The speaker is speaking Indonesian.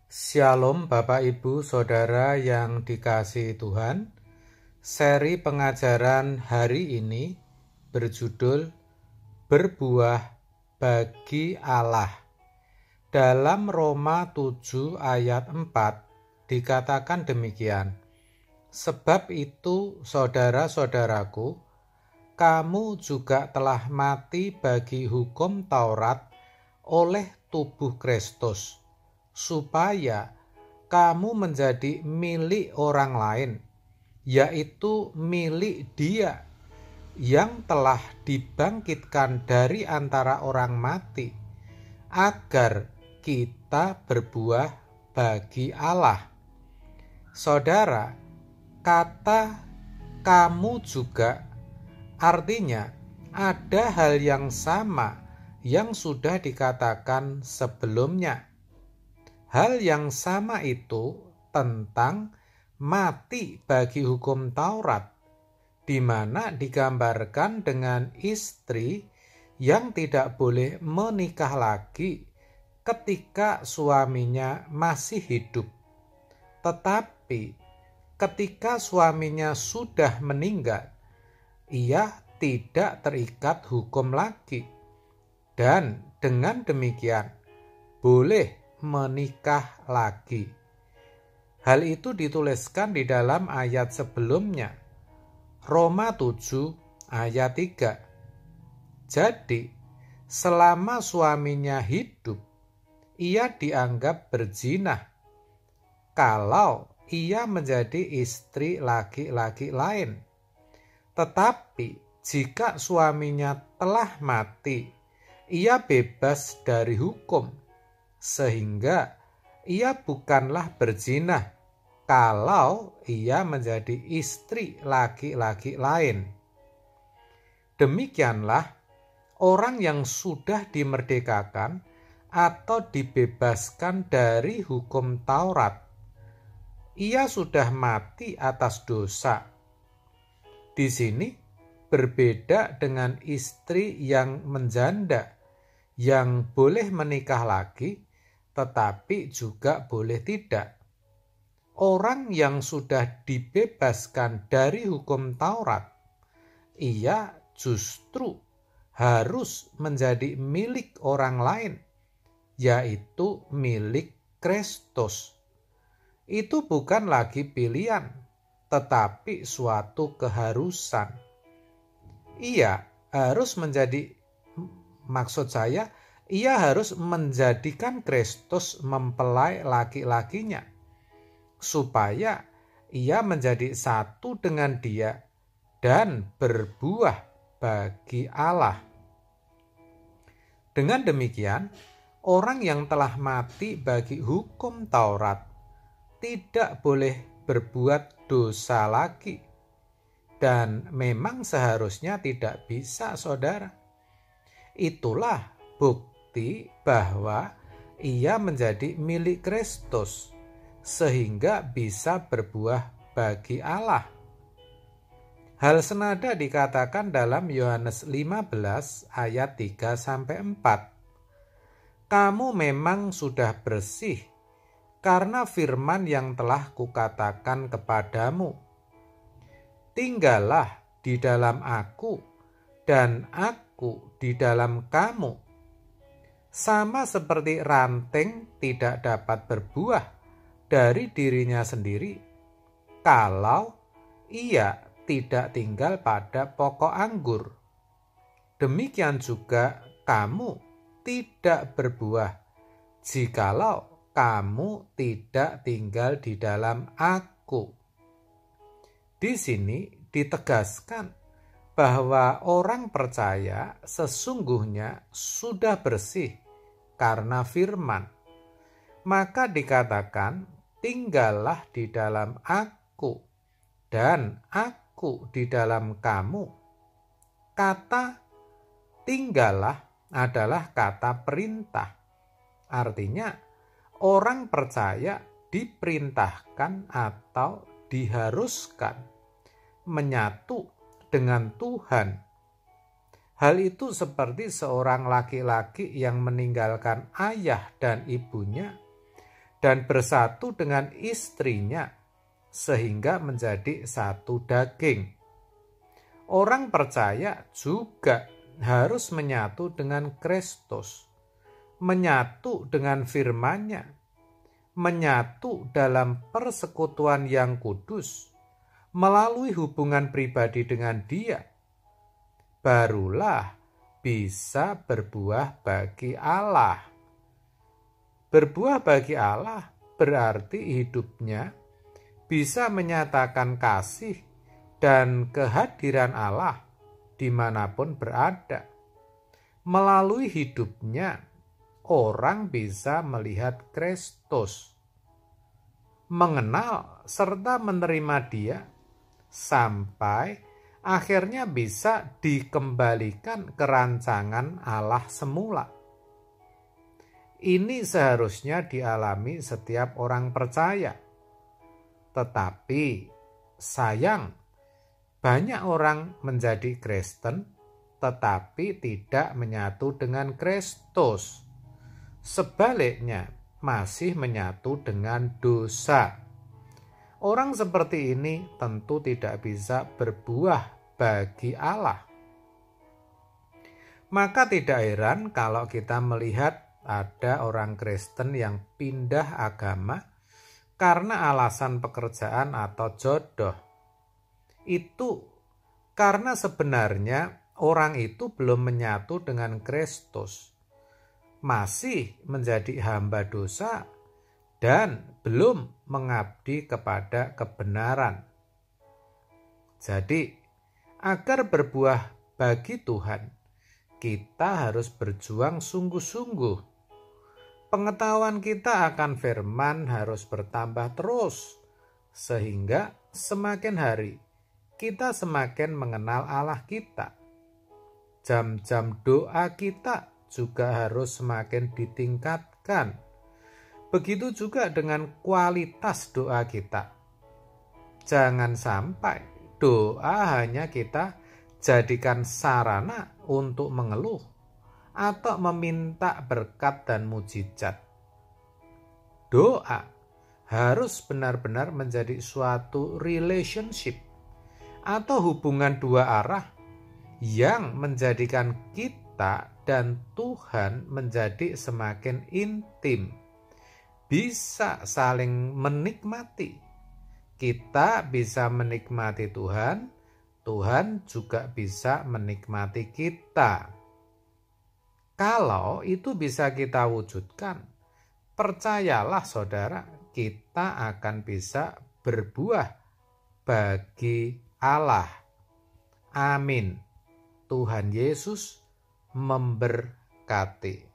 Shalom Bapak Ibu Saudara yang dikasihi Tuhan. Seri pengajaran hari ini berjudul Berbuah bagi Allah. Dalam Roma 7 ayat 4 dikatakan demikian. Sebab itu saudara-saudaraku, kamu juga telah mati bagi hukum Taurat oleh tubuh Kristus, supaya kamu menjadi milik orang lain, yaitu milik Dia yang telah dibangkitkan dari antara orang mati, agar kita berbuah bagi Allah. Saudara, kata kamu juga artinya ada hal yang sama yang sudah dikatakan sebelumnya. Hal yang sama itu tentang mati bagi hukum Taurat, di mana digambarkan dengan istri yang tidak boleh menikah lagi ketika suaminya masih hidup. Tetapi ketika suaminya sudah meninggal, ia tidak terikat hukum lagi, dan dengan demikian boleh menikah lagi. Hal itu dituliskan di dalam ayat sebelumnya, Roma 7 ayat 3. Jadi, selama suaminya hidup, ia dianggap berzina kalau ia menjadi istri laki-laki lain. Tetapi jika suaminya telah mati, ia bebas dari hukum, sehingga ia bukanlah berzina kalau ia menjadi istri laki-laki lain. Demikianlah orang yang sudah dimerdekakan atau dibebaskan dari hukum Taurat. Ia sudah mati atas dosa. Di sini berbeda dengan istri yang menjanda, yang boleh menikah lagi tetapi juga boleh tidak. Orang yang sudah dibebaskan dari hukum Taurat, ia justru harus menjadi milik orang lain, yaitu milik Kristus. Itu bukan lagi pilihan, tetapi suatu keharusan. Ia harus menjadikan Kristus mempelai laki-lakinya, supaya ia menjadi satu dengan Dia dan berbuah bagi Allah. Dengan demikian, orang yang telah mati bagi hukum Taurat tidak boleh berbuat dosa lagi, dan memang seharusnya tidak bisa, saudara. Itulah bukti bahwa ia menjadi milik Kristus, sehingga bisa berbuah bagi Allah. Hal senada dikatakan dalam Yohanes 15 ayat 3-4. Kamu memang sudah bersih karena firman yang telah kukatakan kepadamu. Tinggallah di dalam aku, dan aku di dalam kamu. Sama seperti ranting tidak dapat berbuah dari dirinya sendiri kalau ia tidak tinggal pada pokok anggur. Demikian juga kamu tidak berbuah jikalau kamu tidak tinggal di dalam aku. Di sini ditegaskan bahwa orang percaya sesungguhnya sudah bersih karena firman. Maka dikatakan, tinggallah di dalam aku, dan aku di dalam kamu. Kata tinggallah adalah kata perintah. Artinya, orang percaya diperintahkan atau diharuskan menyatu dengan Tuhan. Hal itu seperti seorang laki-laki yang meninggalkan ayah dan ibunya dan bersatu dengan istrinya sehingga menjadi satu daging. Orang percaya juga harus menyatu dengan Kristus, menyatu dengan firman-Nya, menyatu dalam persekutuan yang kudus, melalui hubungan pribadi dengan Dia. Barulah bisa berbuah bagi Allah. Berbuah bagi Allah berarti hidupnya bisa menyatakan kasih dan kehadiran Allah dimanapun berada. Melalui hidupnya, orang bisa melihat Kristus, mengenal serta menerima Dia, sampai akhirnya bisa dikembalikan ke rancangan Allah semula. Ini seharusnya dialami setiap orang percaya. Tetapi sayang, banyak orang menjadi Kristen tetapi tidak menyatu dengan Kristus. Sebaliknya, masih menyatu dengan dosa. Orang seperti ini tentu tidak bisa berbuah bagi Allah. Maka tidak heran kalau kita melihat ada orang Kristen yang pindah agama karena alasan pekerjaan atau jodoh. Itu karena sebenarnya orang itu belum menyatu dengan Kristus, masih menjadi hamba dosa, dan belum mengabdi kepada kebenaran. Jadi, agar berbuah bagi Tuhan, kita harus berjuang sungguh-sungguh. Pengetahuan kita akan firman harus bertambah terus, sehingga semakin hari kita semakin mengenal Allah kita. Jam-jam doa kita juga harus semakin ditingkatkan. Begitu juga dengan kualitas doa kita. Jangan sampai doa hanya kita jadikan sarana untuk mengeluh atau meminta berkat dan mujizat. Doa harus benar-benar menjadi suatu relationship atau hubungan dua arah yang menjadikan kita dan Tuhan menjadi semakin intim, bisa saling menikmati. Kita bisa menikmati Tuhan, Tuhan juga bisa menikmati kita. Kalau itu bisa kita wujudkan, percayalah saudara, kita akan bisa berbuah bagi Allah. Amin. Tuhan Yesus memberkati.